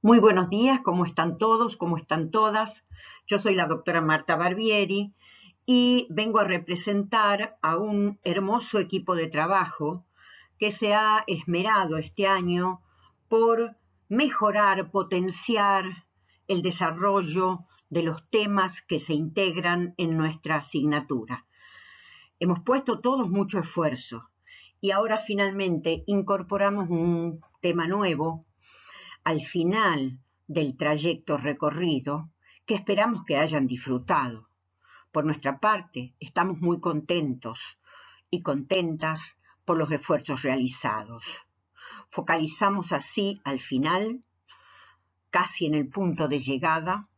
Muy buenos días, ¿cómo están todos? ¿Cómo están todas? Yo soy la doctora Marta Barbieri y vengo a representar a un hermoso equipo de trabajo que se ha esmerado este año por mejorar, potenciar el desarrollo de los temas que se integran en nuestra asignatura. Hemos puesto todos mucho esfuerzo y ahora finalmente incorporamos un tema nuevo al final del trayecto recorrido que esperamos que hayan disfrutado. Por nuestra parte, estamos muy contentos y contentas por los esfuerzos realizados. Focalizamos así al final, casi en el punto de llegada,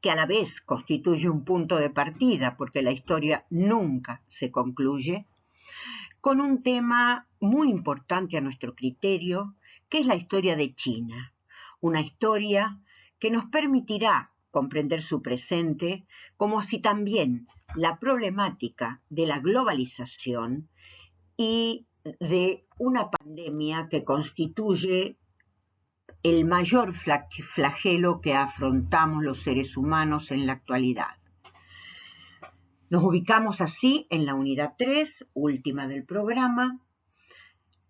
que a la vez constituye un punto de partida, porque la historia nunca se concluye, con un tema muy importante a nuestro criterio, que es la historia de China. Una historia que nos permitirá comprender su presente, como así también la problemática de la globalización y de una pandemia que constituye el mayor flagelo que afrontamos los seres humanos en la actualidad. Nos ubicamos así en la unidad 3, última del programa,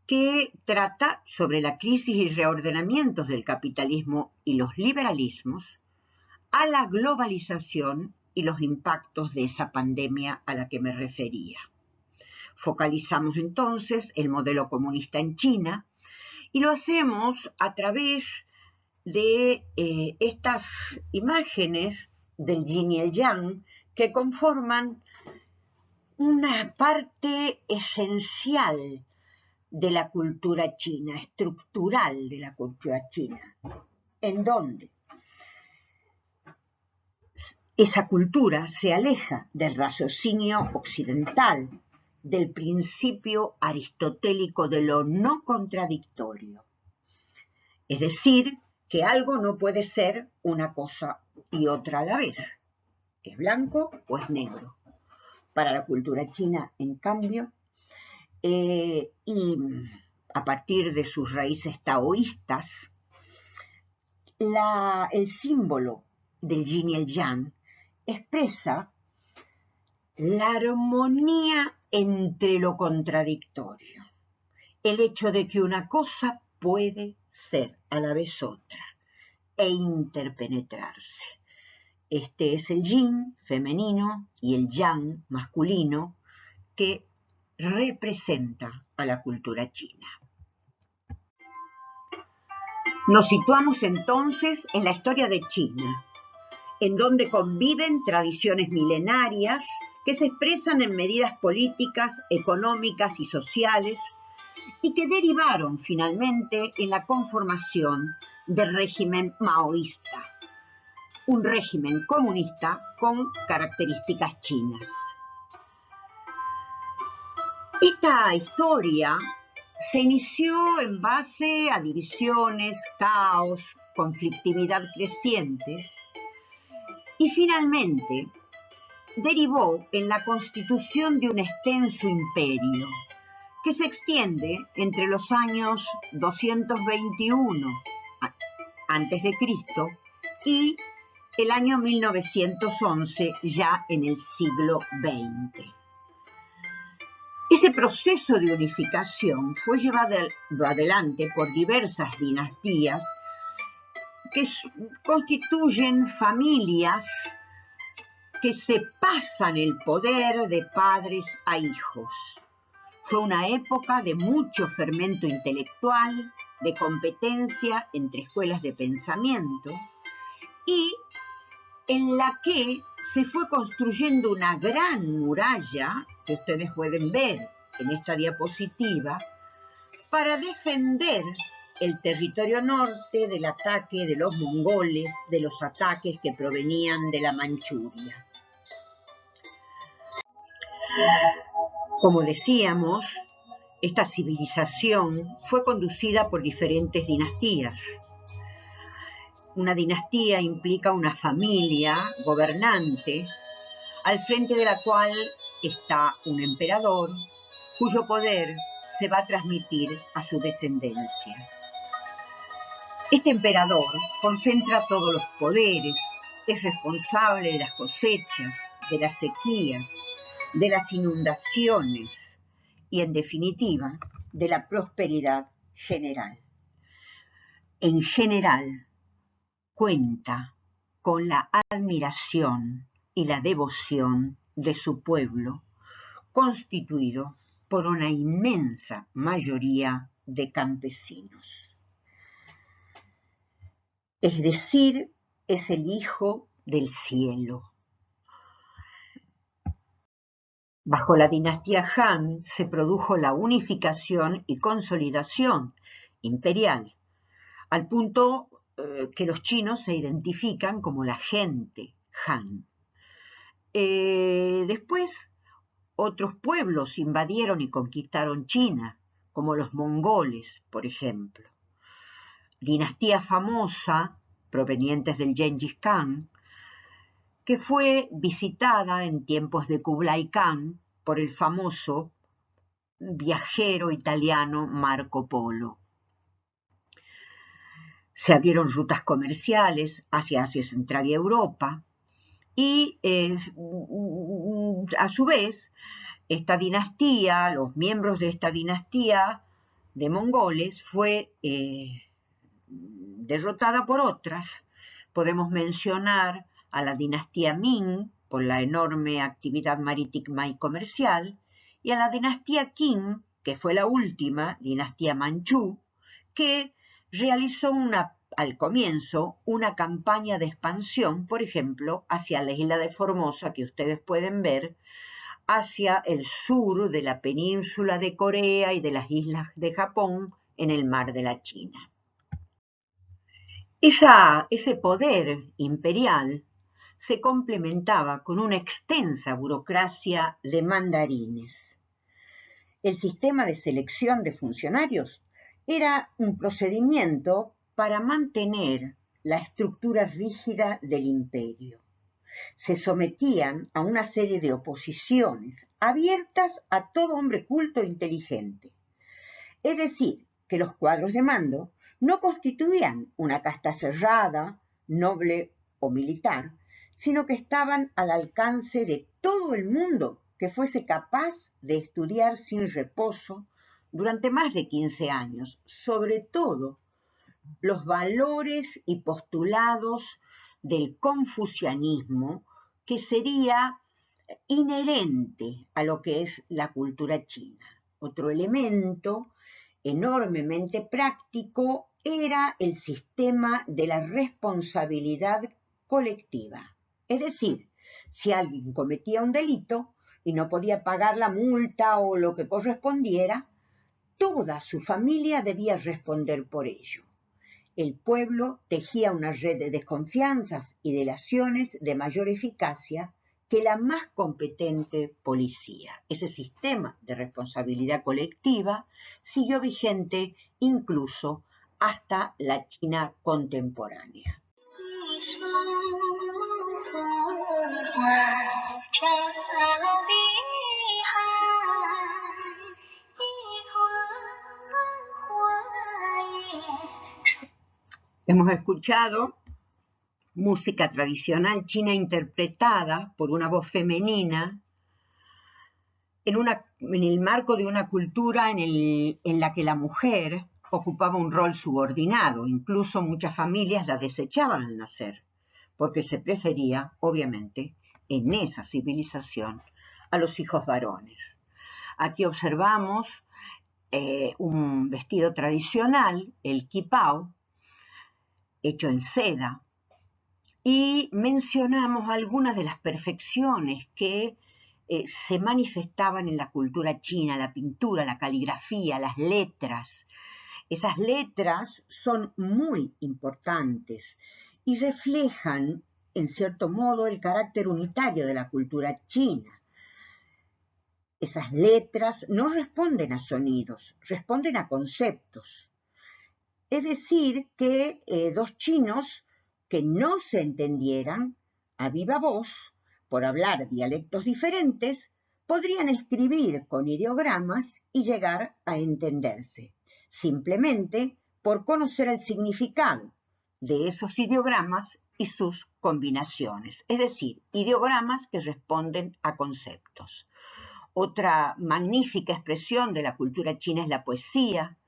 que trata sobre la crisis y reordenamientos del capitalismo y los liberalismos a la globalización y los impactos de esa pandemia a la que me refería. Focalizamos entonces el modelo comunista en China y lo hacemos a través de estas imágenes del yin y el yang que conforman una parte esencial de la cultura china, estructural de la cultura china, en donde esa cultura se aleja del raciocinio occidental, del principio aristotélico de lo no contradictorio. Es decir, que algo no puede ser una cosa y otra a la vez. ¿Es blanco o es negro? Para la cultura china, en cambio, y a partir de sus raíces taoístas, el símbolo del yin y el yang expresa la armonía entre lo contradictorio, el hecho de que una cosa puede ser a la vez otra e interpenetrarse. Este es el yin femenino y el yang masculino que representa a la cultura china. Nos situamos entonces en la historia de China, en donde conviven tradiciones milenarias que se expresan en medidas políticas, económicas y sociales y que derivaron finalmente en la conformación del régimen maoísta, un régimen comunista con características chinas. Esta historia se inició en base a divisiones, caos, conflictividad creciente y finalmente derivó en la constitución de un extenso imperio que se extiende entre los años 221 a.C. y el año 1911, ya en el siglo XX. Ese proceso de unificación fue llevado adelante por diversas dinastías que constituyen familias que se pasan el poder de padres a hijos. Fue una época de mucho fermento intelectual, de competencia entre escuelas de pensamiento y en la que se fue construyendo una gran muralla, que ustedes pueden ver en esta diapositiva, para defender el territorio norte del ataque de los mongoles, de los ataques que provenían de la Manchuria. Como decíamos, esta civilización fue conducida por diferentes dinastías. Una dinastía implica una familia gobernante, al frente de la cual está un emperador, cuyo poder se va a transmitir a su descendencia. Este emperador concentra todos los poderes, es responsable de las cosechas, de las sequías, de las inundaciones y, en definitiva, de la prosperidad general. En general, cuenta con la admiración y la devoción de su pueblo, constituido por una inmensa mayoría de campesinos. Es decir, es el Hijo del Cielo. Bajo la dinastía Han se produjo la unificación y consolidación imperial, al punto que los chinos se identifican como la gente Han. Después, otros pueblos invadieron y conquistaron China, como los mongoles, por ejemplo. Dinastía famosa, provenientes del Gengis Khan, que fue visitada en tiempos de Kublai Khan por el famoso viajero italiano Marco Polo. Se abrieron rutas comerciales hacia Asia Central y Europa y a su vez esta dinastía, los miembros de esta dinastía de mongoles fue derrotada por otras. Podemos mencionar a la dinastía Ming por la enorme actividad marítima y comercial, y a la dinastía Qing, que fue la última dinastía manchú, que realizó al comienzo una campaña de expansión, por ejemplo, hacia la isla de Formosa, que ustedes pueden ver, hacia el sur de la península de Corea y de las islas de Japón en el mar de la China. Ese poder imperial se complementaba con una extensa burocracia de mandarines. El sistema de selección de funcionarios era un procedimiento para mantener la estructura rígida del imperio. Se sometían a una serie de oposiciones abiertas a todo hombre culto e inteligente. Es decir, que los cuadros de mando no constituían una casta cerrada, noble o militar, sino que estaban al alcance de todo el mundo que fuese capaz de estudiar sin reposo durante más de 15 años, sobre todo los valores y postulados del confucianismo, que sería inherente a lo que es la cultura china. Otro elemento enormemente práctico era el sistema de la responsabilidad colectiva. Es decir, si alguien cometía un delito y no podía pagar la multa o lo que correspondiera, toda su familia debía responder por ello. El pueblo tejía una red de desconfianzas y delaciones de mayor eficacia que la más competente policía. Ese sistema de responsabilidad colectiva siguió vigente incluso hasta la China contemporánea. Hemos escuchado música tradicional china interpretada por una voz femenina en el marco de una cultura en la que la mujer ocupaba un rol subordinado. Incluso muchas familias la desechaban al nacer, porque se prefería, obviamente, en esa civilización, a los hijos varones. Aquí observamos un vestido tradicional, el kipao, hecho en seda, y mencionamos algunas de las perfecciones que se manifestaban en la cultura china: la pintura, la caligrafía, las letras. Esas letras son muy importantes y reflejan, en cierto modo, el carácter unitario de la cultura china. Esas letras no responden a sonidos, responden a conceptos. Es decir, que dos chinos que no se entendieran a viva voz, por hablar dialectos diferentes, podrían escribir con ideogramas y llegar a entenderse, simplemente por conocer el significado de esos ideogramas y sus combinaciones, es decir, ideogramas que responden a conceptos. Otra magnífica expresión de la cultura china es la poesía,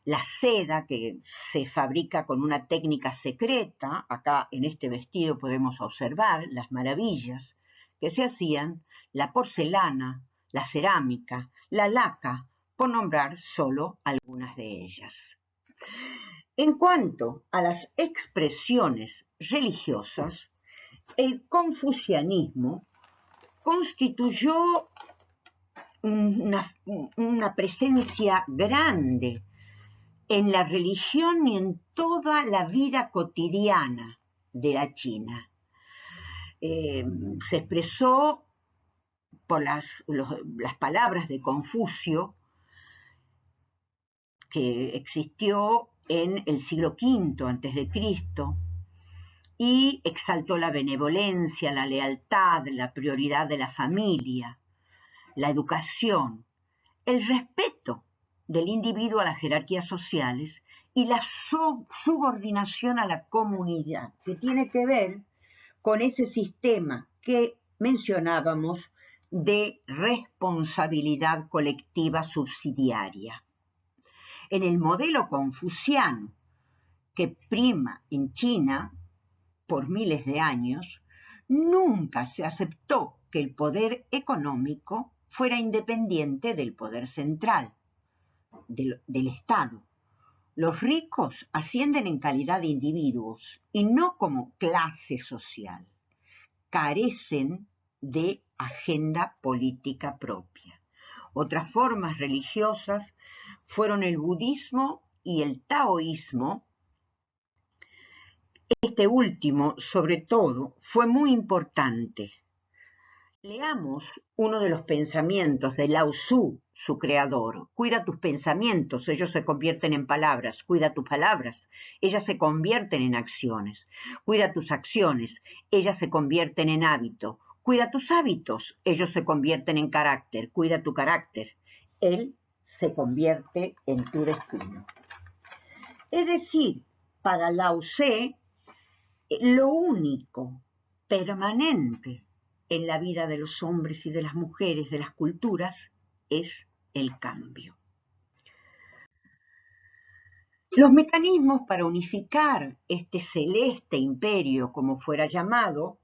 la seda que se fabrica con una técnica secreta. Acá en este vestido podemos observar las maravillas que se hacían, la porcelana, la cerámica, la laca, por nombrar solo algunas de ellas. En cuanto a las expresiones religiosas, el confucianismo constituyó una presencia grande en la religión y en toda la vida cotidiana de la China. Se expresó por las palabras de Confucio, que existió en el siglo V a.C., y exaltó la benevolencia, la lealtad, la prioridad de la familia, la educación, el respeto del individuo a las jerarquías sociales y la subordinación a la comunidad, que tiene que ver con ese sistema que mencionábamos de responsabilidad colectiva subsidiaria. En el modelo confuciano que prima en China por miles de años, nunca se aceptó que el poder económico fuera independiente del poder central, del Estado. Los ricos ascienden en calidad de individuos y no como clase social. Carecen de agenda política propia. Otras formas religiosas fueron el budismo y el taoísmo. Este último, sobre todo, fue muy importante. Leamos uno de los pensamientos de Lao Tzu, su creador. Cuida tus pensamientos, ellos se convierten en palabras. Cuida tus palabras, ellas se convierten en acciones. Cuida tus acciones, ellas se convierten en hábito. Cuida tus hábitos, ellos se convierten en carácter. Cuida tu carácter, él se convierte en tu destino. Es decir, para Lao Tzu, lo único permanente en la vida de los hombres y de las mujeres, de las culturas, es el cambio. Los mecanismos para unificar este celeste imperio, como fuera llamado,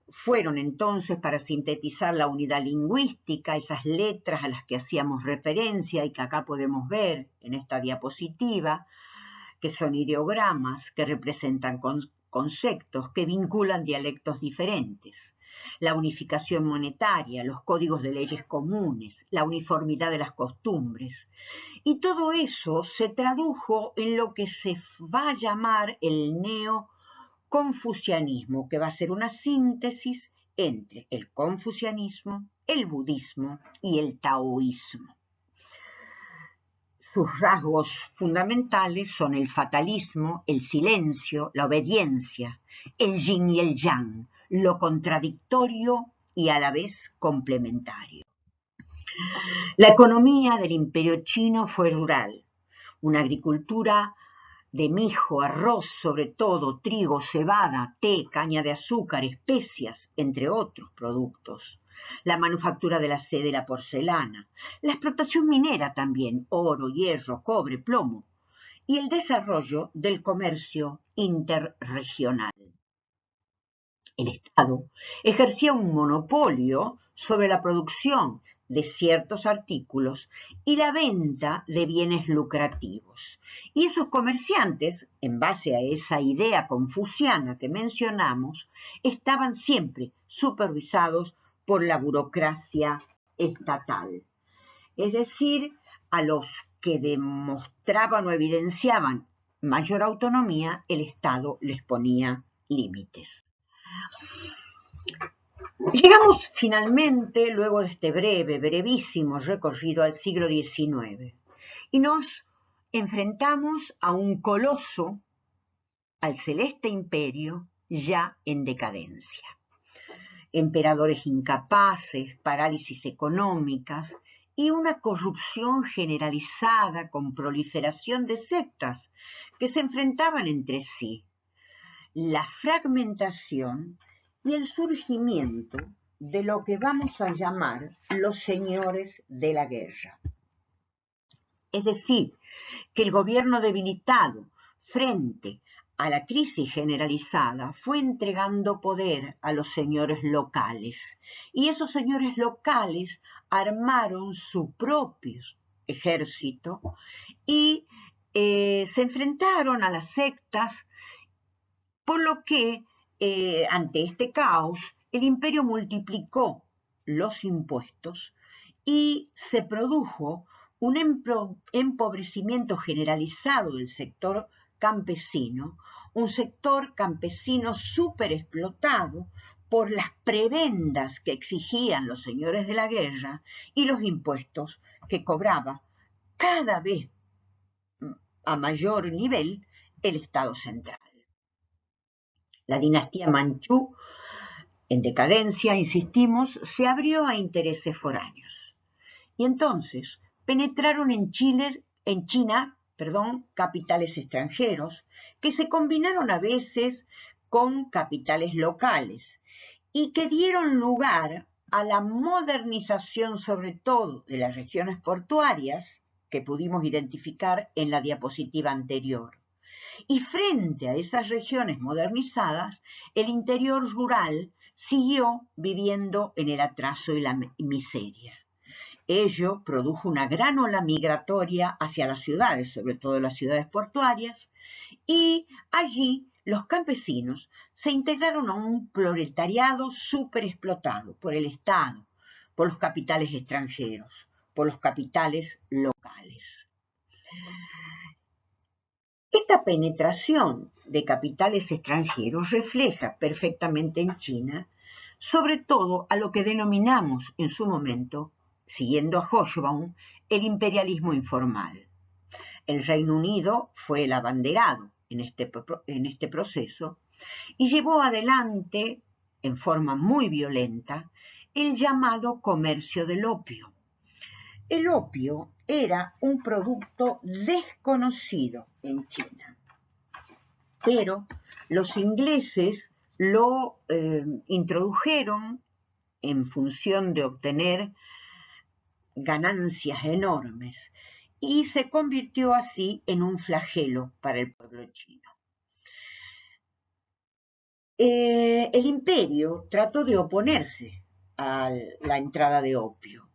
fueron entonces, para sintetizar la unidad lingüística, esas letras a las que hacíamos referencia y que acá podemos ver en esta diapositiva, que son ideogramas que representan conceptos que vinculan dialectos diferentes. La unificación monetaria, los códigos de leyes comunes, la uniformidad de las costumbres. Y todo eso se tradujo en lo que se va a llamar el neoconfucianismo, que va a ser una síntesis entre el confucianismo, el budismo y el taoísmo. Sus rasgos fundamentales son el fatalismo, el silencio, la obediencia, el yin y el yang, lo contradictorio y a la vez complementario. La economía del imperio chino fue rural, una agricultura de mijo, arroz, sobre todo, trigo, cebada, té, caña de azúcar, especias, entre otros productos. La manufactura de la seda y la porcelana, la explotación minera también, oro, hierro, cobre, plomo, y el desarrollo del comercio interregional. El Estado ejercía un monopolio sobre la producción de ciertos artículos y la venta de bienes lucrativos. Y esos comerciantes, en base a esa idea confuciana que mencionamos, estaban siempre supervisados por la burocracia estatal. Es decir, a los que demostraban o evidenciaban mayor autonomía, el Estado les ponía límites. Llegamos finalmente, luego de este brevísimo recorrido al siglo XIX, y nos enfrentamos a un coloso, al celeste imperio, ya en decadencia. Emperadores incapaces, parálisis económicas y una corrupción generalizada con proliferación de sectas que se enfrentaban entre sí, la fragmentación y el surgimiento de lo que vamos a llamar los señores de la guerra. Es decir, que el gobierno debilitado frente a la crisis generalizada fue entregando poder a los señores locales, y esos señores locales armaron su propio ejército y se enfrentaron a las sectas, por lo que ante este caos el imperio multiplicó los impuestos y se produjo un empobrecimiento generalizado del sector campesino, un sector campesino súper explotado por las prebendas que exigían los señores de la guerra y los impuestos que cobraba cada vez a mayor nivel el Estado central. La dinastía Manchú, en decadencia, insistimos, se abrió a intereses foráneos. Y entonces penetraron en China, capitales extranjeros, que se combinaron a veces con capitales locales y que dieron lugar a la modernización, sobre todo de las regiones portuarias, que pudimos identificar en la diapositiva anterior. Y frente a esas regiones modernizadas, el interior rural siguió viviendo en el atraso y la miseria. Ello produjo una gran ola migratoria hacia las ciudades, sobre todo las ciudades portuarias, y allí los campesinos se integraron a un proletariado súper explotado por el Estado, por los capitales extranjeros, por los capitales locales. Esta penetración de capitales extranjeros refleja perfectamente en China, sobre todo a lo que denominamos en su momento, siguiendo a Hobsbawm, el imperialismo informal. El Reino Unido fue el abanderado en este proceso y llevó adelante, en forma muy violenta, el llamado comercio del opio. El opio era un producto desconocido en China, pero los ingleses lo introdujeron en función de obtener ganancias enormes y se convirtió así en un flagelo para el pueblo chino. El imperio trató de oponerse a la entrada de opio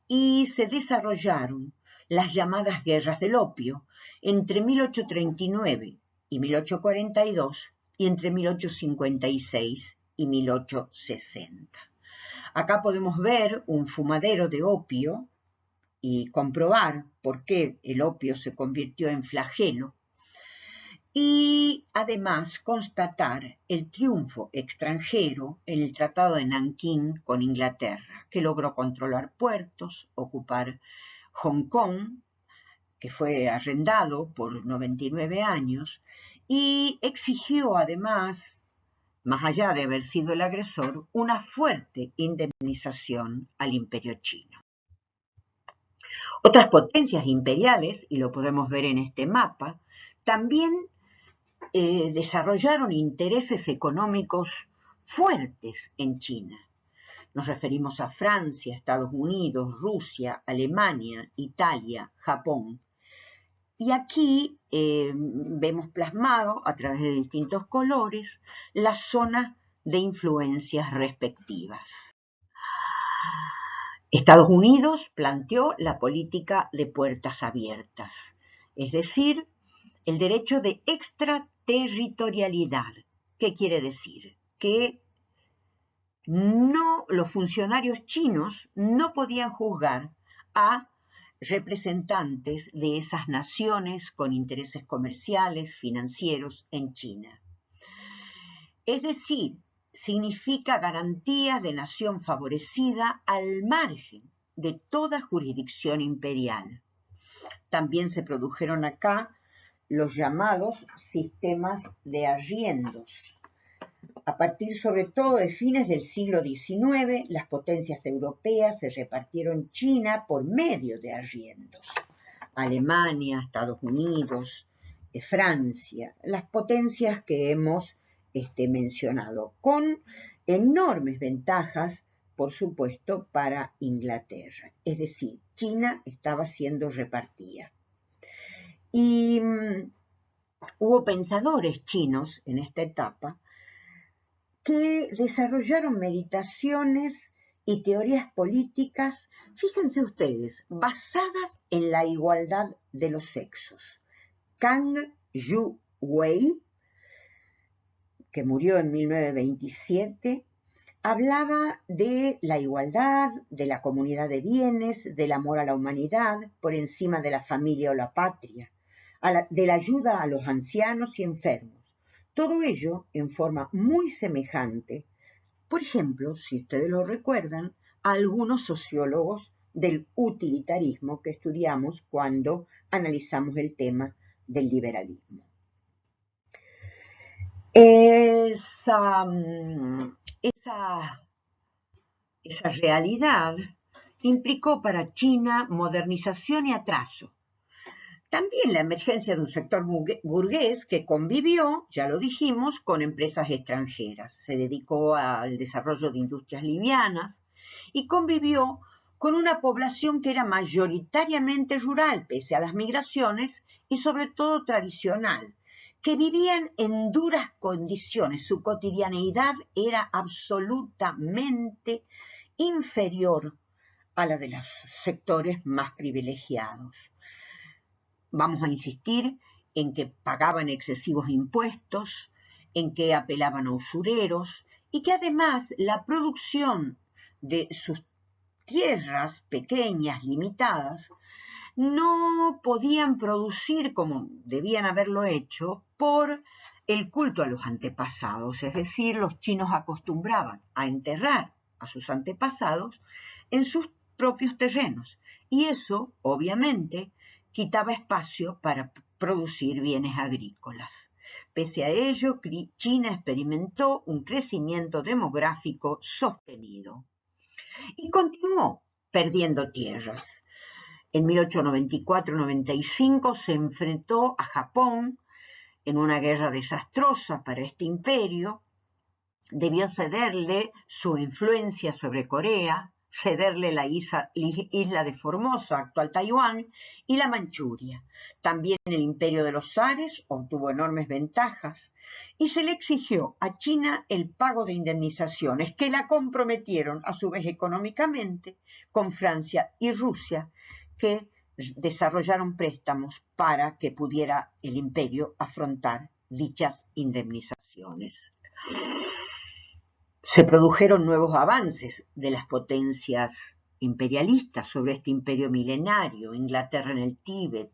y se desarrollaron las llamadas guerras del opio entre 1839 y 1842 y entre 1856 y 1860. Acá podemos ver un fumadero de opio y comprobar por qué el opio se convirtió en flagelo y además constatar el triunfo extranjero en el Tratado de Nankín con Inglaterra, que logró controlar puertos, ocupar Hong Kong, que fue arrendado por 99 años, y exigió además, más allá de haber sido el agresor, una fuerte indemnización al imperio chino. Otras potencias imperiales, y lo podemos ver en este mapa, también desarrollaron intereses económicos fuertes en China. Nos referimos a Francia, Estados Unidos, Rusia, Alemania, Italia, Japón. Y aquí vemos plasmado a través de distintos colores las zonas de influencias respectivas. Estados Unidos planteó la política de puertas abiertas, es decir, el derecho de extraterritorialidad. ¿Qué quiere decir? Que los funcionarios chinos no podían juzgar a representantes de esas naciones con intereses comerciales, financieros en China. Es decir, significa garantías de nación favorecida al margen de toda jurisdicción imperial. También se produjeron acá los llamados sistemas de arriendos, a partir sobre todo de fines del siglo XIX, las potencias europeas se repartieron China por medio de arriendos. Alemania, Estados Unidos, Francia, las potencias que hemos mencionado, con enormes ventajas, por supuesto, para Inglaterra. Es decir, China estaba siendo repartida. Y hubo pensadores chinos en esta etapa que desarrollaron meditaciones y teorías políticas, fíjense ustedes, basadas en la igualdad de los sexos. Kang Yu-wei, que murió en 1927, hablaba de la igualdad, de la comunidad de bienes, del amor a la humanidad, por encima de la familia o la patria, de la ayuda a los ancianos y enfermos. Todo ello en forma muy semejante, por ejemplo, si ustedes lo recuerdan, a algunos sociólogos del utilitarismo que estudiamos cuando analizamos el tema del liberalismo. Esa realidad implicó para China modernización y atraso. También la emergencia de un sector burgués que convivió, ya lo dijimos, con empresas extranjeras. Se dedicó al desarrollo de industrias livianas y convivió con una población que era mayoritariamente rural, pese a las migraciones, y sobre todo tradicional, que vivían en duras condiciones. Su cotidianeidad era absolutamente inferior a la de los sectores más privilegiados. Vamos a insistir en que pagaban excesivos impuestos, en que apelaban a usureros y que además la producción de sus tierras pequeñas, limitadas, no podían producir como debían haberlo hecho por el culto a los antepasados. Es decir, los chinos acostumbraban a enterrar a sus antepasados en sus propios terrenos y eso, obviamente, quitaba espacio para producir bienes agrícolas. Pese a ello, China experimentó un crecimiento demográfico sostenido y continuó perdiendo tierras. En 1894-95 se enfrentó a Japón en una guerra desastrosa para este imperio. Debió cederle su influencia sobre Corea, cederle la isla de Formosa, actual Taiwán, y la Manchuria. También el imperio de los zares obtuvo enormes ventajas y se le exigió a China el pago de indemnizaciones que la comprometieron a su vez económicamente con Francia y Rusia, que desarrollaron préstamos para que pudiera el imperio afrontar dichas indemnizaciones. Se produjeron nuevos avances de las potencias imperialistas sobre este imperio milenario, Inglaterra en el Tíbet,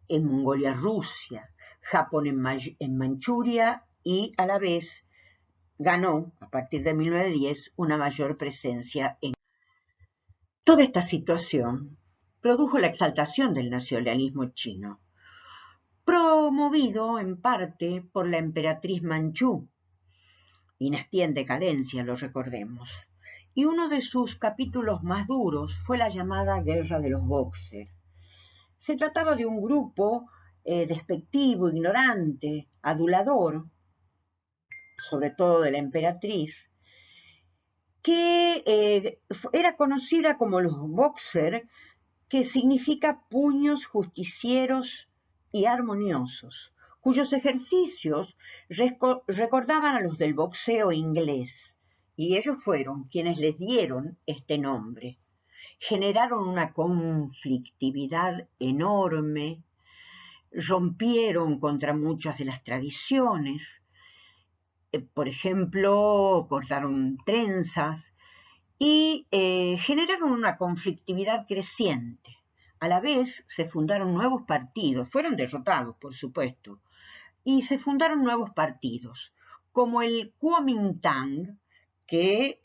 en Mongolia, Rusia, Japón en Manchuria y a la vez ganó, a partir de 1910, una mayor presencia en toda esta situación. Produjo la exaltación del nacionalismo chino, promovido en parte por la emperatriz Manchú, dinastía en decadencia, lo recordemos. Y uno de sus capítulos más duros fue la llamada Guerra de los Boxer. Se trataba de un grupo despectivo, ignorante, adulador, sobre todo de la emperatriz, que era conocida como los Boxer, que significa puños justicieros y armoniosos, cuyos ejercicios recordaban a los del boxeo inglés, y ellos fueron quienes les dieron este nombre. Generaron una conflictividad enorme, rompieron contra muchas de las tradiciones, por ejemplo, cortaron trenzas, y generaron una conflictividad creciente. A la vez se fundaron nuevos partidos, fueron derrotados, por supuesto, y se fundaron nuevos partidos, como el Kuomintang, que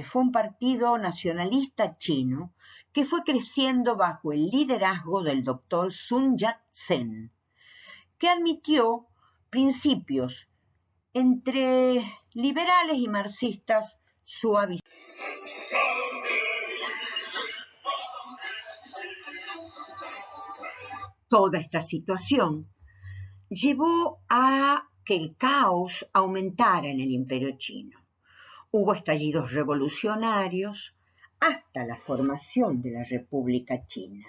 fue un partido nacionalista chino que fue creciendo bajo el liderazgo del doctor Sun Yat-sen, que admitió principios entre liberales y marxistas suavizaron. Toda esta situación llevó a que el caos aumentara en el Imperio chino. Hubo estallidos revolucionarios hasta la formación de la República China,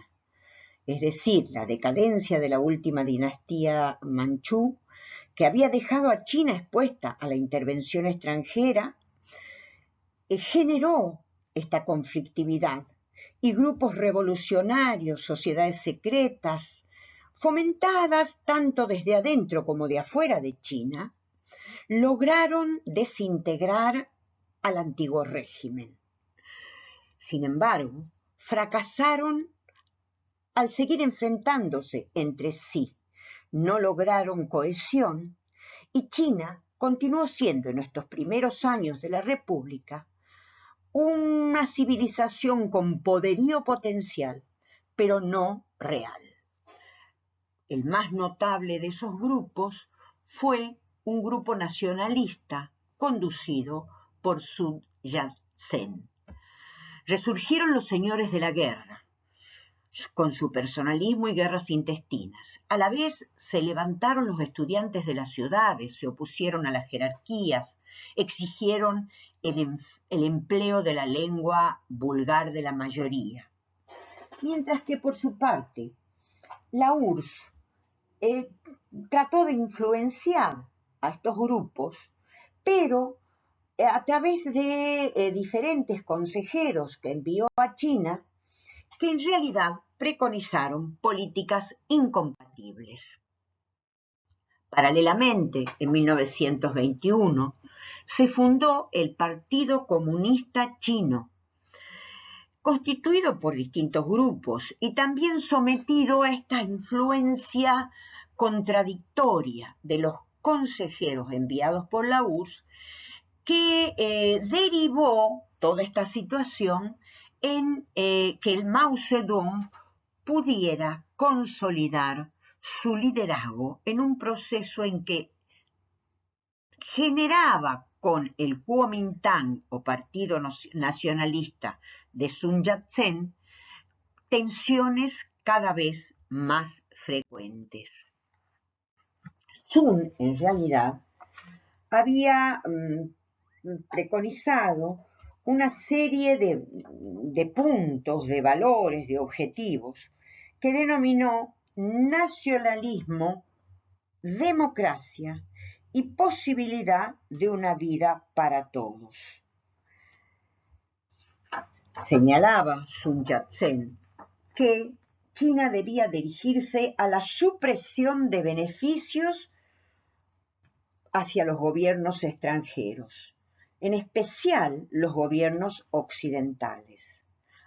es decir, la decadencia de la última dinastía manchú, que había dejado a China expuesta a la intervención extranjera, generó esta conflictividad y grupos revolucionarios, sociedades secretas, fomentadas tanto desde adentro como de afuera de China, lograron desintegrar al antiguo régimen. Sin embargo, fracasaron al seguir enfrentándose entre sí, no lograron cohesión y China continuó siendo en estos primeros años de la República una civilización con poderío potencial, pero no real. El más notable de esos grupos fue un grupo nacionalista conducido por Sun Yat-sen. Resurgieron los señores de la guerra, con su personalismo y guerras intestinas. A la vez se levantaron los estudiantes de las ciudades, se opusieron a las jerarquías, exigieron el empleo de la lengua vulgar de la mayoría. Mientras que por su parte, la URSS trató de influenciar a estos grupos, pero a través de diferentes consejeros que envió a China, que en realidad preconizaron políticas incompatibles. Paralelamente, en 1921, se fundó el Partido Comunista Chino, constituido por distintos grupos y también sometido a esta influencia contradictoria de los consejeros enviados por la URSS, que derivó toda esta situación en que el Mao Zedong pudiera consolidar su liderazgo en un proceso en que generaba con el Kuomintang o Partido Nacionalista de Sun Yat-sen tensiones cada vez más frecuentes. Sun, en realidad, había preconizado una serie de puntos, de valores, de objetivos, que denominó nacionalismo, democracia y posibilidad de una vida para todos. Señalaba Sun Yat-sen que China debía dirigirse a la supresión de beneficios hacia los gobiernos extranjeros, en especial los gobiernos occidentales.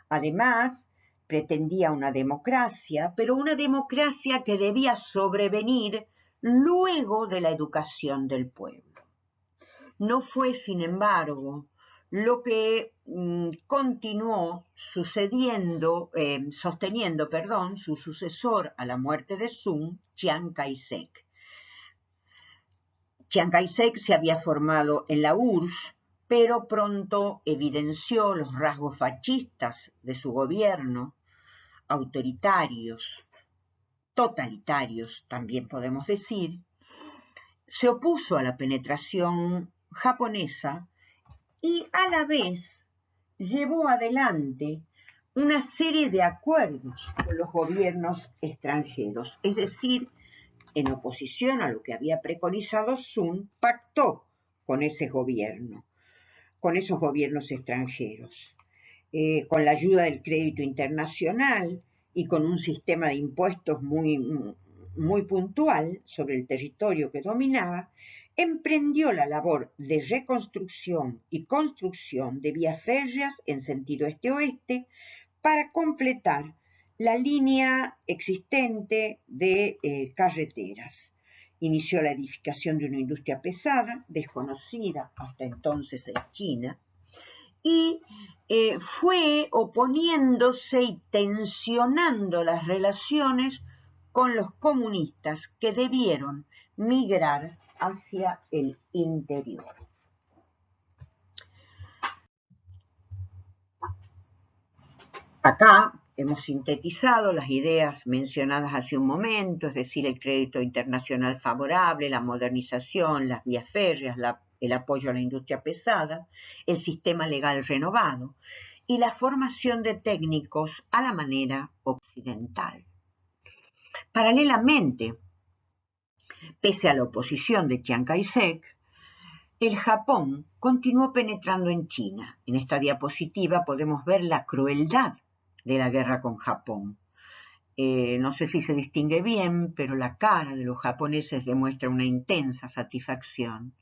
Además, pretendía una democracia, pero una democracia que debía sobrevenir luego de la educación del pueblo. No fue, sin embargo, lo que continuó sosteniendo su sucesor a la muerte de Sun, Chiang Kai-shek. Chiang Kai-shek se había formado en la URSS, pero pronto evidenció los rasgos fascistas de su gobierno, autoritarios, totalitarios, también podemos decir. Se opuso a la penetración japonesa y a la vez llevó adelante una serie de acuerdos con los gobiernos extranjeros, es decir, en oposición a lo que había preconizado Sun, pactó con ese gobierno, con esos gobiernos extranjeros, con la ayuda del crédito internacional y con un sistema de impuestos muy puntual sobre el territorio que dominaba, emprendió la labor de reconstrucción y construcción de vías férreas en sentido este-oeste para completar la línea existente de carreteras. Inició la edificación de una industria pesada, desconocida hasta entonces en China, y fue oponiéndose y tensionando las relaciones con los comunistas que debieron migrar hacia el interior. Acá hemos sintetizado las ideas mencionadas hace un momento, es decir, el crédito internacional favorable, la modernización, las vías férreas, el apoyo a la industria pesada, el sistema legal renovado y la formación de técnicos a la manera occidental. Paralelamente, pese a la oposición de Chiang Kai-shek, el Japón continuó penetrando en China. En esta diapositiva podemos ver la crueldad de la guerra con Japón. No sé si se distingue bien, pero la cara de los japoneses demuestra una intensa satisfacción,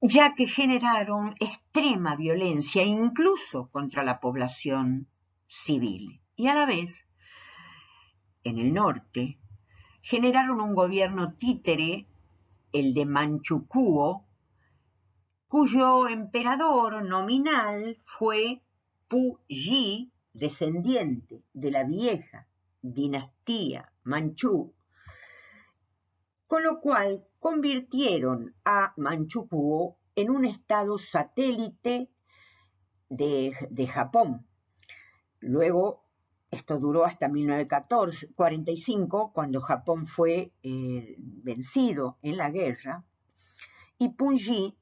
ya que generaron extrema violencia incluso contra la población civil. Y a la vez, en el norte, generaron un gobierno títere, el de Manchukuo, cuyo emperador nominal fue Pu Yi, descendiente de la vieja dinastía Manchú, con lo cual convirtieron a Manchukuo en un estado satélite de Japón. Luego, esto duró hasta 1945, cuando Japón fue vencido en la guerra, y Pu Yi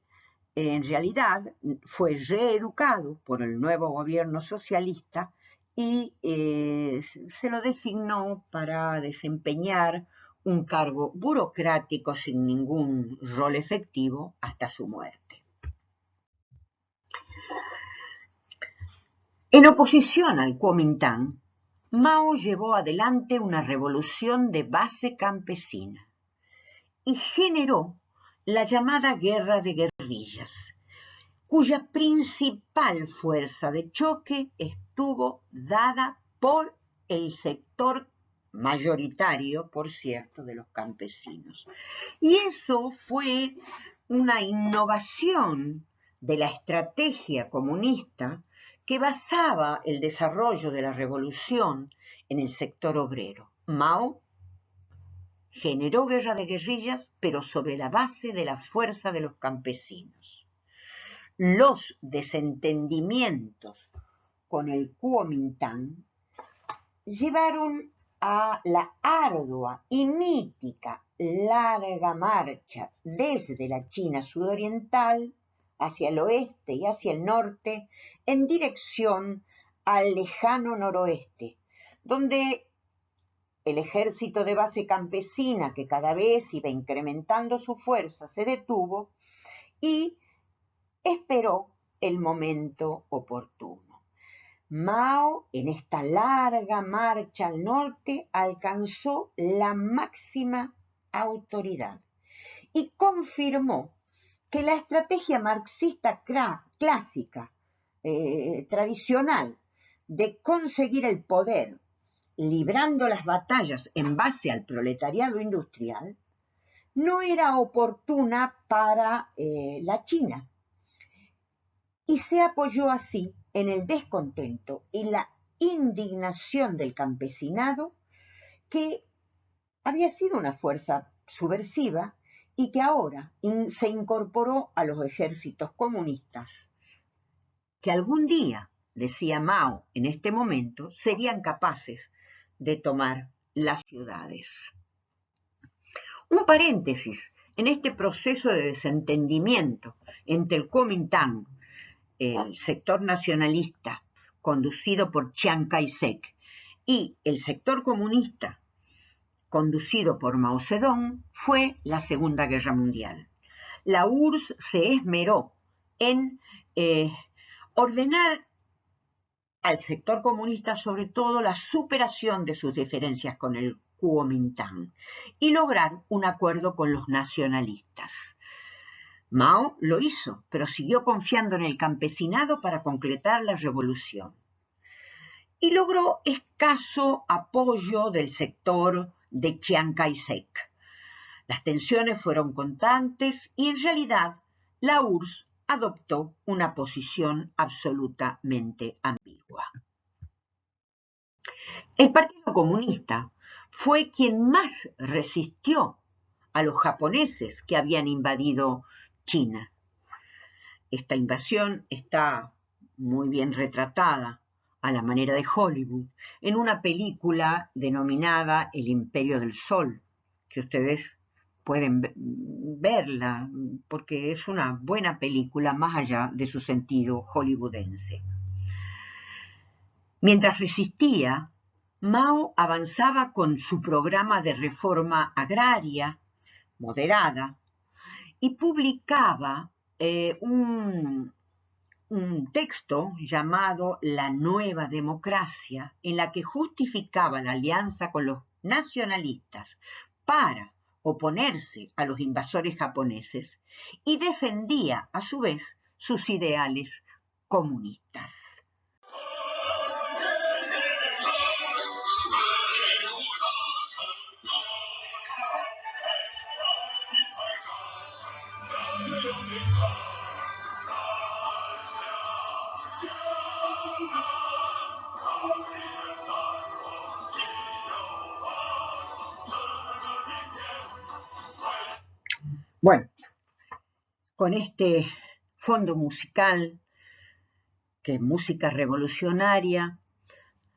en realidad fue reeducado por el nuevo gobierno socialista y se lo designó para desempeñar un cargo burocrático sin ningún rol efectivo hasta su muerte. En oposición al Kuomintang, Mao llevó adelante una revolución de base campesina y generó la llamada guerra de guerrillas, cuya principal fuerza de choque estuvo dada por el sector mayoritario, por cierto, de los campesinos. Y eso fue una innovación de la estrategia comunista que basaba el desarrollo de la revolución en el sector obrero. Mao generó guerra de guerrillas, pero sobre la base de la fuerza de los campesinos. Los desentendimientos con el Kuomintang llevaron a la ardua y mítica larga marcha desde la China sudoriental hacia el oeste y hacia el norte en dirección al lejano noroeste, donde el ejército de base campesina, que cada vez iba incrementando su fuerza, se detuvo y esperó el momento oportuno. Mao, en esta larga marcha al norte, alcanzó la máxima autoridad y confirmó que la estrategia marxista clásica, tradicional, de conseguir el poder librando las batallas en base al proletariado industrial, no era oportuna para la China. Y se apoyó así en el descontento y la indignación del campesinado, que había sido una fuerza subversiva y que ahora se incorporó a los ejércitos comunistas, que algún día, decía Mao en este momento, serían capaces de tomar las ciudades. Un paréntesis en este proceso de desentendimiento entre el Kuomintang, el sector nacionalista conducido por Chiang Kai-shek y el sector comunista conducido por Mao Zedong fue la Segunda Guerra Mundial. La URSS se esmeró en ordenar al sector comunista sobre todo la superación de sus diferencias con el Kuomintang y lograr un acuerdo con los nacionalistas. Mao lo hizo, pero siguió confiando en el campesinado para concretar la revolución. Y logró escaso apoyo del sector de Chiang Kai-shek. Las tensiones fueron constantes y en realidad la URSS adoptó una posición absolutamente ambigua. El Partido Comunista fue quien más resistió a los japoneses que habían invadido China. Esta invasión está muy bien retratada a la manera de Hollywood, en una película denominada El Imperio del Sol, que ustedes pueden verla porque es una buena película más allá de su sentido hollywoodense. Mientras resistía, Mao avanzaba con su programa de reforma agraria moderada y publicaba un texto llamado La Nueva Democracia, en la que justificaba la alianza con los nacionalistas para oponerse a los invasores japoneses y defendía a su vez sus ideales comunistas. Bueno, con este fondo musical, que es música revolucionaria,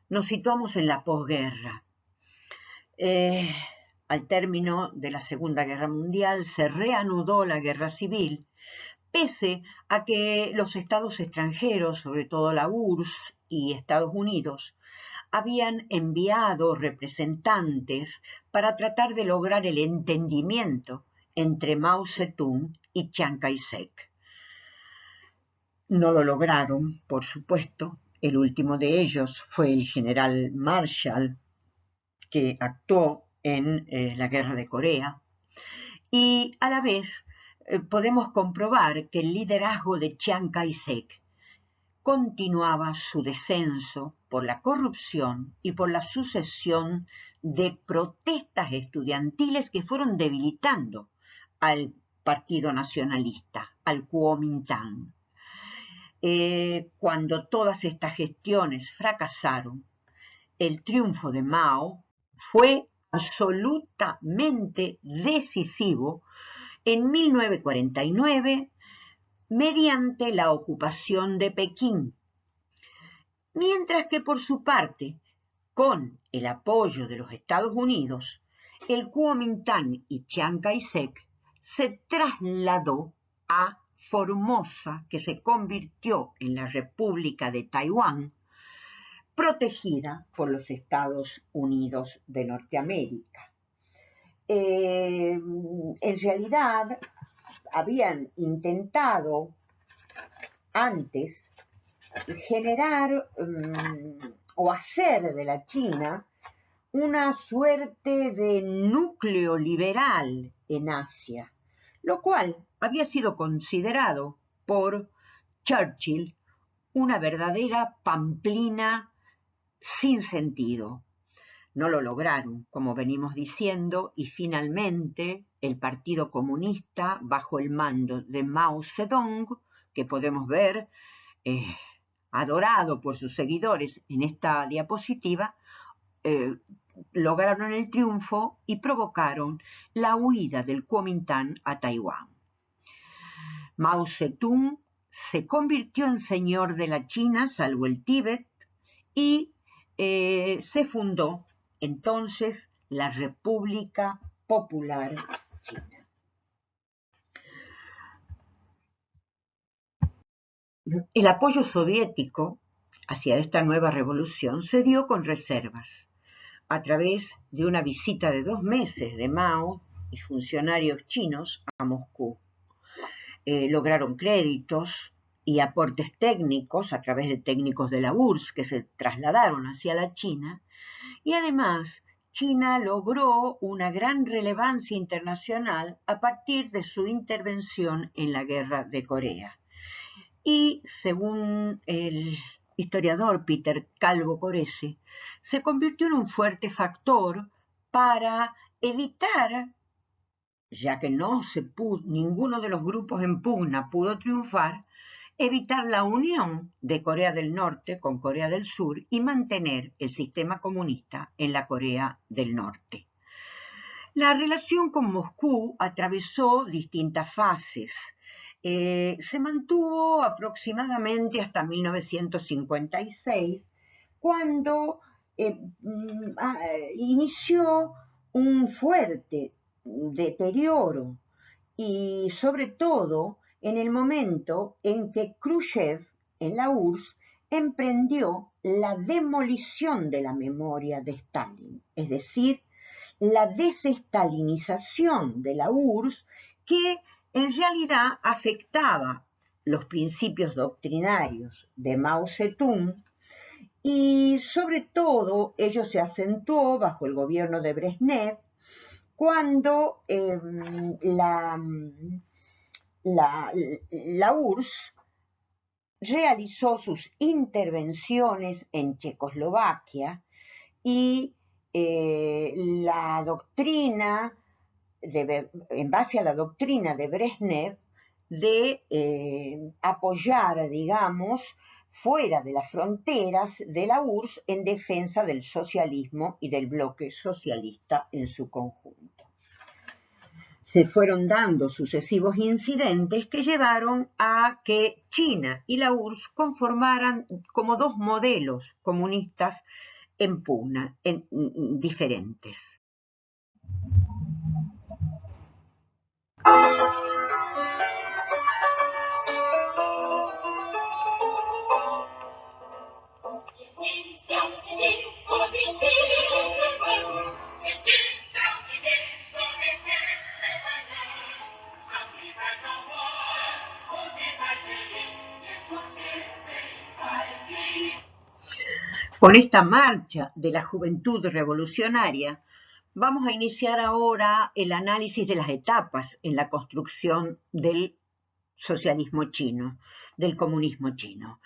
nos situamos en la posguerra. Al término de la Segunda Guerra Mundial se reanudó la guerra civil, pese a que los estados extranjeros, sobre todo la URSS y Estados Unidos, habían enviado representantes para tratar de lograr el entendimiento entre Mao Zedong y Chiang Kai-shek. No lo lograron, por supuesto. El último de ellos fue el general Marshall, que actuó en la Guerra de Corea. Y a la vez podemos comprobar que el liderazgo de Chiang Kai-shek continuaba su descenso por la corrupción y por la sucesión de protestas estudiantiles que fueron debilitando al Partido Nacionalista, al Kuomintang. Cuando todas estas gestiones fracasaron, el triunfo de Mao fue absolutamente decisivo en 1949 mediante la ocupación de Pekín, mientras que por su parte, con el apoyo de los Estados Unidos, el Kuomintang y Chiang Kai-shek se trasladó a Formosa, que se convirtió en la República de Taiwán, protegida por los Estados Unidos de Norteamérica. En realidad, habían intentado antes generar o hacer de la China una suerte de núcleo liberal en Asia, lo cual había sido considerado por Churchill una verdadera pamplina sin sentido. No lo lograron, como venimos diciendo, y finalmente el Partido Comunista, bajo el mando de Mao Zedong, que podemos ver adorado por sus seguidores en esta diapositiva, lograron el triunfo y provocaron la huida del Kuomintang a Taiwán. Mao Zedong se convirtió en señor de la China, salvo el Tíbet, y se fundó entonces la República Popular China. El apoyo soviético hacia esta nueva revolución se dio con reservas, a través de una visita de 2 meses de Mao y funcionarios chinos a Moscú. Lograron créditos y aportes técnicos a través de técnicos de la URSS que se trasladaron hacia la China, y además China logró una gran relevancia internacional a partir de su intervención en la Guerra de Corea. Y según el historiador Peter Calvo Coresi, se convirtió en un fuerte factor para evitar, ya que ninguno de los grupos en pugna pudo triunfar, evitar la unión de Corea del Norte con Corea del Sur y mantener el sistema comunista en la Corea del Norte. La relación con Moscú atravesó distintas fases. Se mantuvo aproximadamente hasta 1956, cuando inició un fuerte deterioro y sobre todo en el momento en que Khrushchev en la URSS emprendió la demolición de la memoria de Stalin, es decir, la desestalinización de la URSS que en realidad afectaba los principios doctrinarios de Mao Zedong y sobre todo ello se acentuó bajo el gobierno de Brezhnev cuando la URSS realizó sus intervenciones en Checoslovaquia y la doctrina, en base a la doctrina de Brezhnev, de apoyar, digamos, fuera de las fronteras de la URSS en defensa del socialismo y del bloque socialista en su conjunto. Se fueron dando sucesivos incidentes que llevaron a que China y la URSS conformaran como dos modelos comunistas en pugna, diferentes. Con esta marcha de la juventud revolucionaria, vamos a iniciar ahora el análisis de las etapas en la construcción del socialismo chino, del comunismo chino.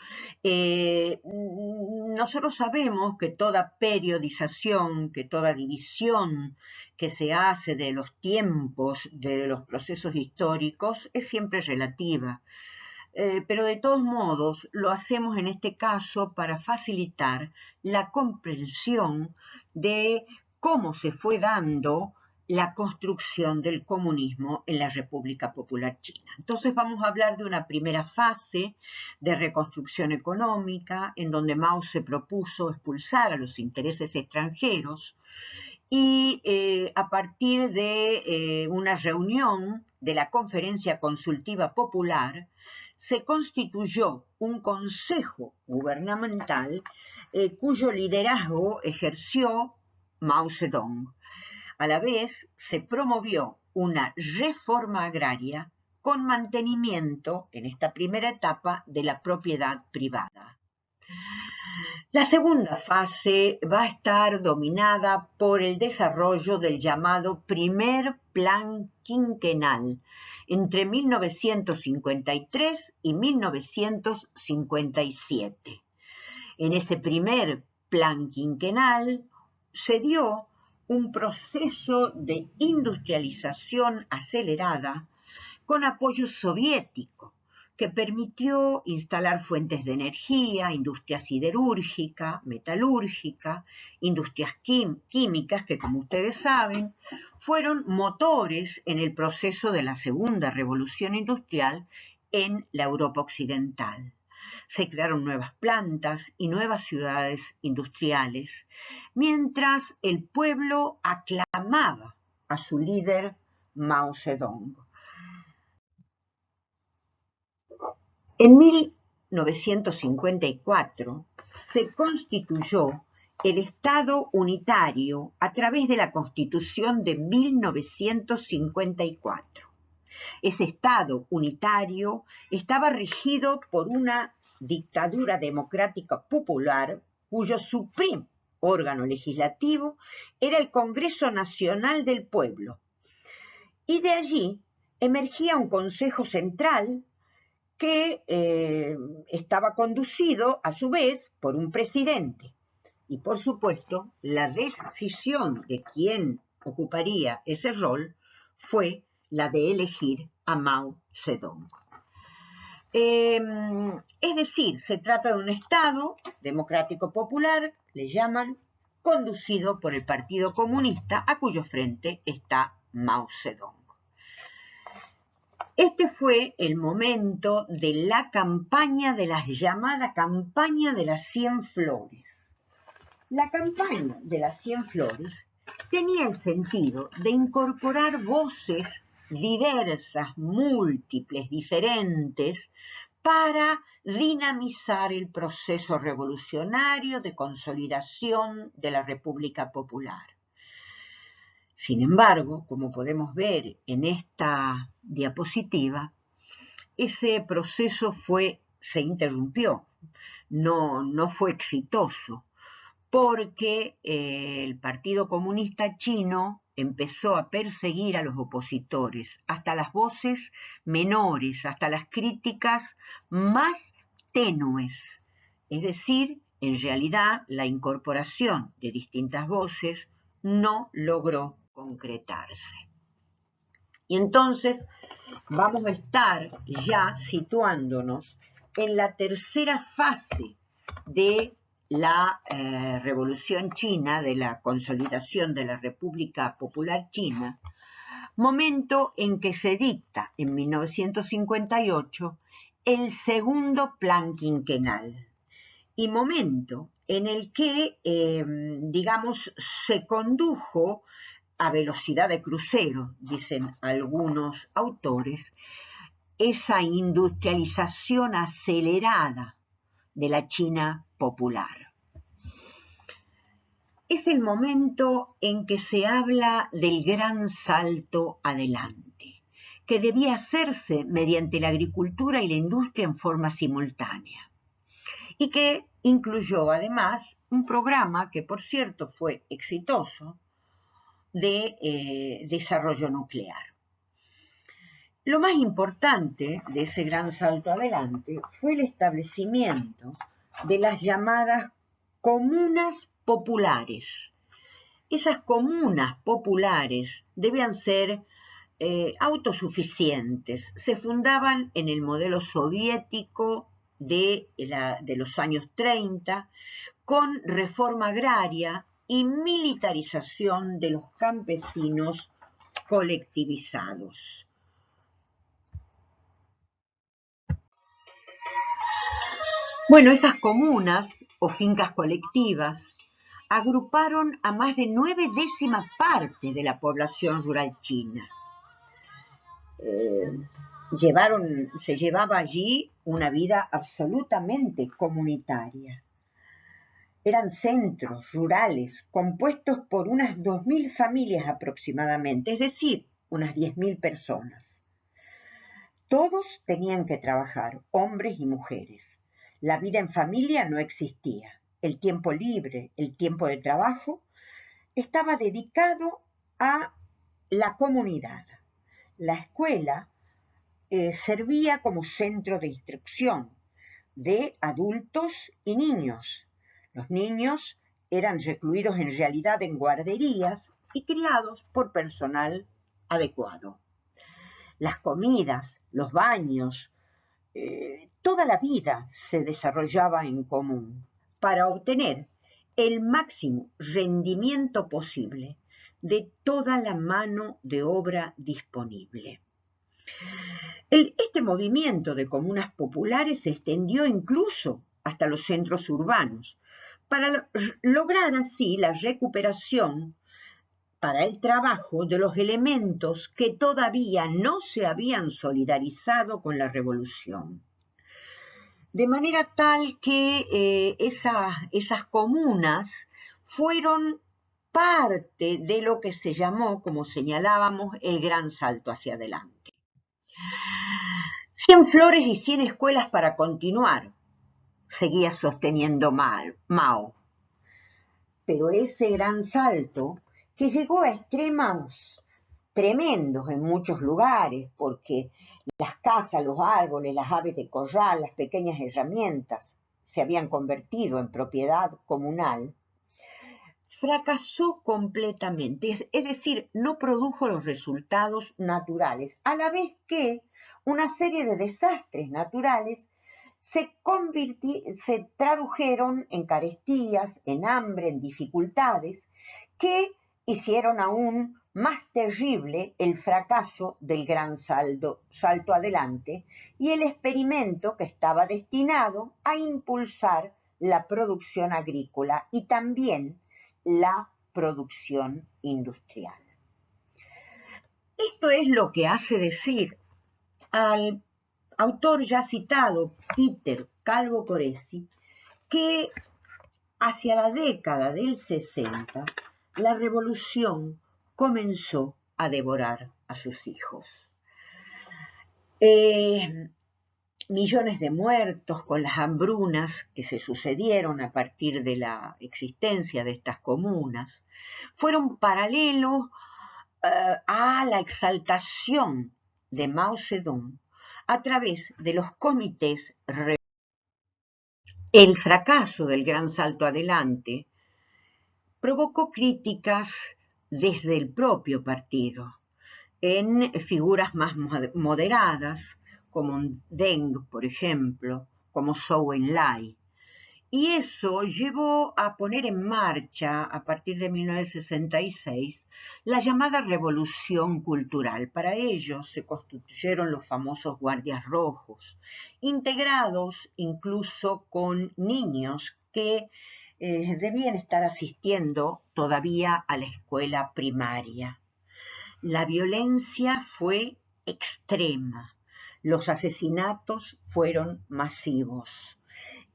Nosotros sabemos que toda periodización, que toda división que se hace de los tiempos, de los procesos históricos, es siempre relativa. Pero de todos modos lo hacemos en este caso para facilitar la comprensión de cómo se fue dando la construcción del comunismo en la República Popular China. Entonces vamos a hablar de una primera fase de reconstrucción económica en donde Mao se propuso expulsar a los intereses extranjeros y a partir de una reunión de la Conferencia Consultiva Popular se constituyó un consejo gubernamental cuyo liderazgo ejerció Mao Zedong. A la vez se promovió una reforma agraria con mantenimiento, en esta primera etapa, de la propiedad privada. La segunda fase va a estar dominada por el desarrollo del llamado primer plan quinquenal entre 1953 y 1957. En ese primer plan quinquenal se dio un proceso de industrialización acelerada con apoyo soviético que permitió instalar fuentes de energía, industria siderúrgica, metalúrgica, industrias químicas que, como ustedes saben, fueron motores en el proceso de la segunda revolución industrial en la Europa occidental. Se crearon nuevas plantas y nuevas ciudades industriales, mientras el pueblo aclamaba a su líder Mao Zedong. En 1954 se constituyó el Estado unitario a través de la Constitución de 1954. Ese Estado unitario estaba regido por una dictadura democrática popular cuyo supremo órgano legislativo era el Congreso Nacional del Pueblo. Y de allí emergía un Consejo Central que estaba conducido a su vez por un presidente. Y por supuesto, la decisión de quién ocuparía ese rol fue la de elegir a Mao Zedong. Es decir, se trata de un Estado democrático popular, le llaman, conducido por el Partido Comunista, a cuyo frente está Mao Zedong. Este fue el momento de la campaña de la llamada campaña de las 100 flores. La campaña de las 100 flores tenía el sentido de incorporar voces diversas, múltiples, diferentes, para dinamizar el proceso revolucionario de consolidación de la República Popular. Sin embargo, como podemos ver en esta diapositiva, ese proceso se interrumpió, no fue exitoso, porque el Partido Comunista Chino empezó a perseguir a los opositores, hasta las voces menores, hasta las críticas más tenues. Es decir, en realidad la incorporación de distintas voces no logró concretarse. Y entonces vamos a estar ya situándonos en la tercera fase de la Revolución China, de la consolidación de la República Popular China, momento en que se dicta en 1958 el segundo plan quinquenal y momento en el que, digamos, se condujo a velocidad de crucero, dicen algunos autores, esa industrialización acelerada de la China popular. Es el momento en que se habla del gran salto adelante, que debía hacerse mediante la agricultura y la industria en forma simultánea, y que incluyó además un programa que, por cierto, fue exitoso, de desarrollo nuclear. Lo más importante de ese gran salto adelante fue el establecimiento de las llamadas comunas populares. Esas comunas populares debían ser autosuficientes. Se fundaban en el modelo soviético de los años 30, con reforma agraria y militarización de los campesinos colectivizados. Bueno, esas comunas o fincas colectivas agruparon a más de 9/10 partes de la población rural china. Se llevaba allí una vida absolutamente comunitaria. Eran centros rurales compuestos por unas 2.000 familias aproximadamente, es decir, unas 10.000 personas. Todos tenían que trabajar, hombres y mujeres. La vida en familia no existía. El tiempo libre, el tiempo de trabajo, estaba dedicado a la comunidad. La escuela servía como centro de instrucción de adultos y niños. Los niños eran recluidos en realidad en guarderías y criados por personal adecuado. Las comidas, los baños, toda la vida se desarrollaba en común para obtener el máximo rendimiento posible de toda la mano de obra disponible. Este movimiento de comunas populares se extendió incluso hasta los centros urbanos, para lograr así la recuperación para el trabajo de los elementos que todavía no se habían solidarizado con la revolución. De manera tal que esas comunas fueron parte de lo que se llamó, como señalábamos, el gran salto hacia adelante. 100 flores y 100 escuelas para continuar, seguía sosteniendo Mao. Pero ese gran salto, que llegó a extremos tremendos en muchos lugares, porque las casas, los árboles, las aves de corral, las pequeñas herramientas se habían convertido en propiedad comunal, fracasó completamente, es decir, no produjo los resultados naturales, a la vez que una serie de desastres naturales se tradujeron en carestías, en hambre, en dificultades, que hicieron aún más terrible el fracaso del gran salto adelante y el experimento que estaba destinado a impulsar la producción agrícola y también la producción industrial. Esto es lo que hace decir al autor ya citado, Peter Calvo Coresi, que hacia la década del 60 la revolución comenzó a devorar a sus hijos. Millones de muertos con las hambrunas que se sucedieron a partir de la existencia de estas comunas fueron paralelos a la exaltación de Mao Zedong a través de los comités. El fracaso del Gran Salto Adelante provocó críticas desde el propio partido en figuras más moderadas, como Deng, por ejemplo, como Zhou Enlai. Y eso llevó a poner en marcha, a partir de 1966, la llamada Revolución Cultural. Para ello se constituyeron los famosos Guardias Rojos, integrados incluso con niños que debían estar asistiendo todavía a la escuela primaria. La violencia fue extrema, los asesinatos fueron masivos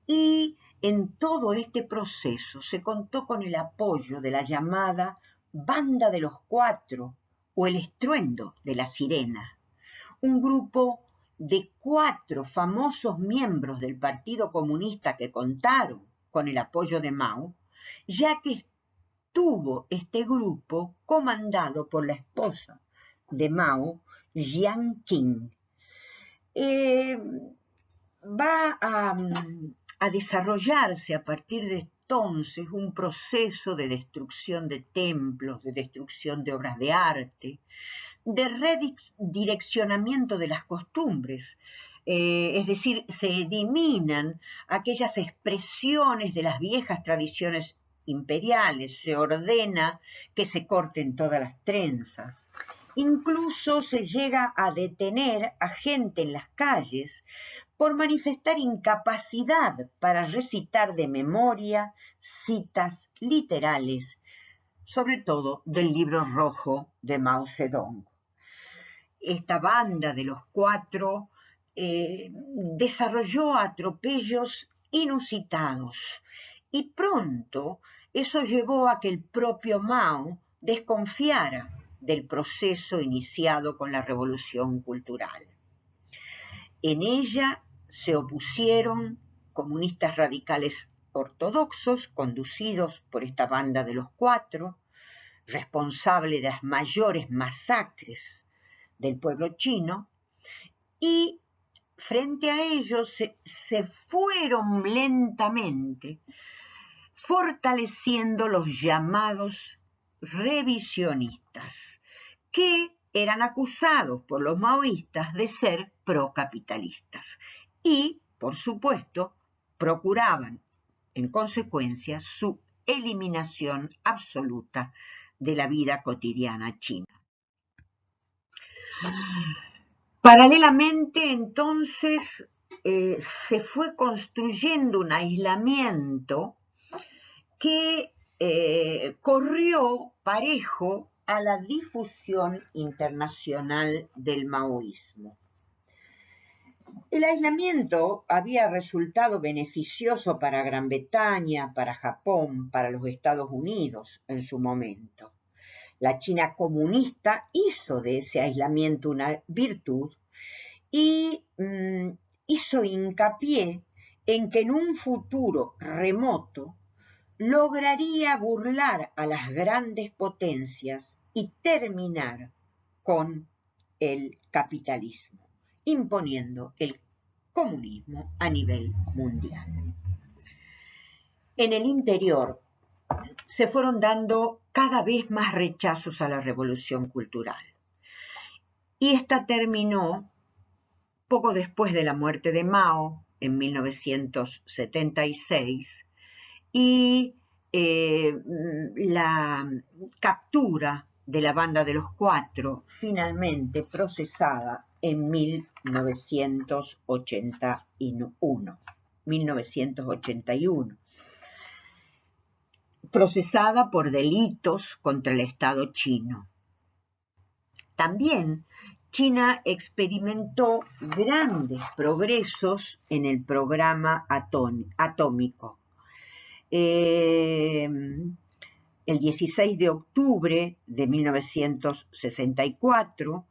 y en todo este proceso se contó con el apoyo de la llamada Banda de los Cuatro o el Estruendo de la Sirena, un grupo de 4 famosos miembros del Partido Comunista que contaron con el apoyo de Mao, ya que estuvo este grupo comandado por la esposa de Mao, Jiang Qing. Va a desarrollarse a partir de entonces un proceso de destrucción de templos, de destrucción de obras de arte, de redireccionamiento de las costumbres, es decir, se eliminan aquellas expresiones de las viejas tradiciones imperiales, se ordena que se corten todas las trenzas. Incluso se llega a detener a gente en las calles por manifestar incapacidad para recitar de memoria citas literales, sobre todo del Libro Rojo de Mao Zedong. Esta banda de los 4 desarrolló atropellos inusitados y pronto eso llevó a que el propio Mao desconfiara del proceso iniciado con la Revolución Cultural. En ella se opusieron comunistas radicales ortodoxos conducidos por esta banda de los 4, responsable de las mayores masacres del pueblo chino, y frente a ellos se fueron lentamente fortaleciendo los llamados revisionistas, que eran acusados por los maoístas de ser procapitalistas y, por supuesto, procuraban, en consecuencia, su eliminación absoluta de la vida cotidiana china. Paralelamente, entonces, se fue construyendo un aislamiento que corrió parejo a la difusión internacional del maoísmo. El aislamiento había resultado beneficioso para Gran Bretaña, para Japón, para los Estados Unidos en su momento. La China comunista hizo de ese aislamiento una virtud y hizo hincapié en que en un futuro remoto lograría burlar a las grandes potencias y terminar con el capitalismo, imponiendo el comunismo a nivel mundial. En el interior se fueron dando cada vez más rechazos a la revolución cultural. Y esta terminó poco después de la muerte de Mao, en 1976, y la captura de la banda de los 4, finalmente procesada en 1981. 1981, procesada por delitos contra el Estado chino. También China experimentó grandes progresos en el programa atómico. El 16 de octubre de 1964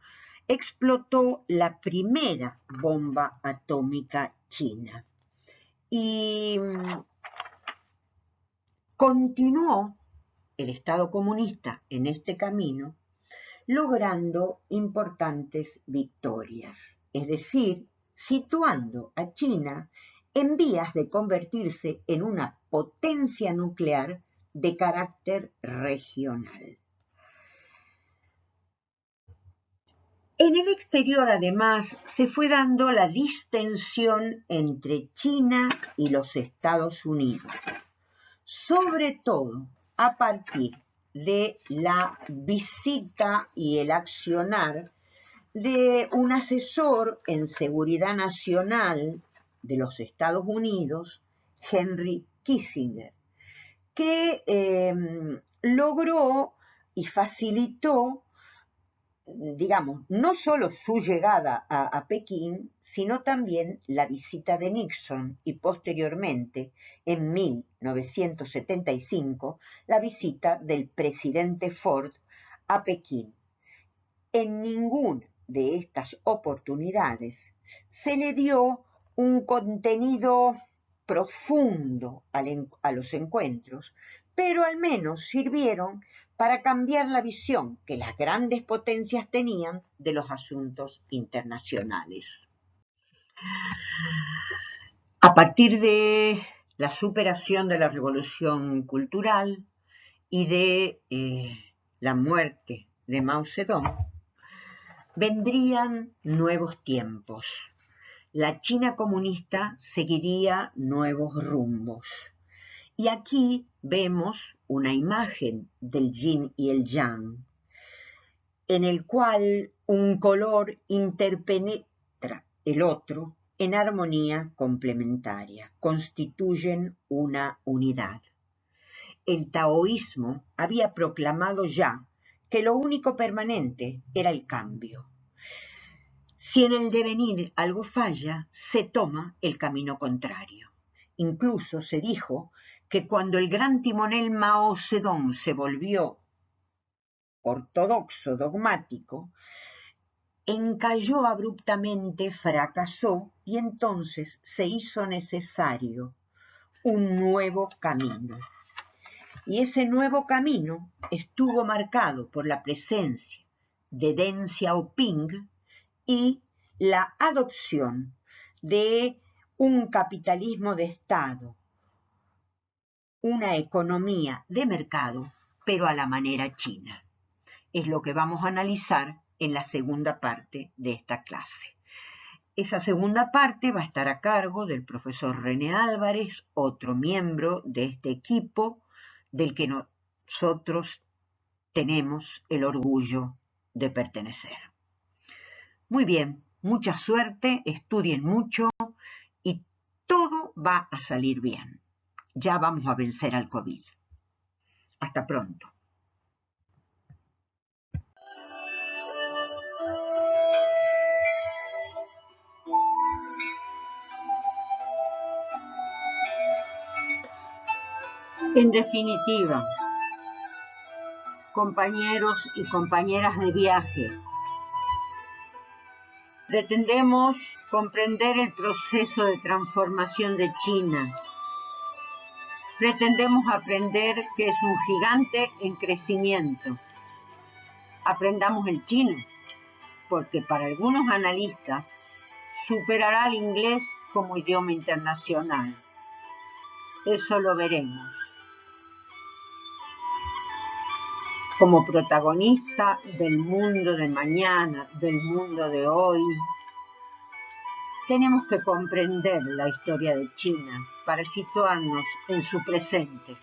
explotó la primera bomba atómica china y continuó el Estado comunista en este camino, logrando importantes victorias, es decir, situando a China en vías de convertirse en una potencia nuclear de carácter regional. En el exterior, además, se fue dando la distensión entre China y los Estados Unidos, sobre todo a partir de la visita y el accionar de un asesor en seguridad nacional de los Estados Unidos, Henry Kissinger, que logró y facilitó, digamos, no solo su llegada a Pekín, sino también la visita de Nixon y posteriormente, en 1975, la visita del presidente Ford a Pekín. En ninguna de estas oportunidades se le dio un contenido profundo a los encuentros, pero al menos sirvieron para cambiar la visión que las grandes potencias tenían de los asuntos internacionales. A partir de la superación de la revolución cultural y de la muerte de Mao Zedong, vendrían nuevos tiempos. La China comunista seguiría nuevos rumbos. Y aquí vemos una imagen del yin y el yang, en el cual un color interpenetra el otro en armonía complementaria, constituyen una unidad. El taoísmo había proclamado ya que lo único permanente era el cambio. Si en el devenir algo falla, se toma el camino contrario. Incluso se dijo que cuando el gran timonel Mao Zedong se volvió ortodoxo, dogmático, encalló abruptamente, fracasó y entonces se hizo necesario un nuevo camino. Y ese nuevo camino estuvo marcado por la presencia de Deng Xiaoping y la adopción de un capitalismo de Estado, una economía de mercado, pero a la manera china. Es lo que vamos a analizar en la segunda parte de esta clase. Esa segunda parte va a estar a cargo del profesor René Álvarez, otro miembro de este equipo del que nosotros tenemos el orgullo de pertenecer. Muy bien, mucha suerte, estudien mucho y todo va a salir bien. Ya vamos a vencer al COVID. Hasta pronto. En definitiva, compañeros y compañeras de viaje, pretendemos comprender el proceso de transformación de China. Pretendemos aprender que es un gigante en crecimiento. Aprendamos el chino, porque para algunos analistas superará al inglés como idioma internacional. Eso lo veremos. Como protagonista del mundo de mañana, del mundo de hoy, tenemos que comprender la historia de China para situarnos en su presente,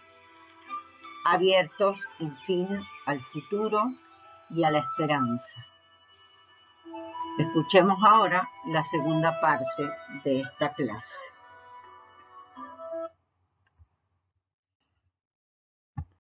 abiertos, en fin, al futuro y a la esperanza. Escuchemos ahora la segunda parte de esta clase.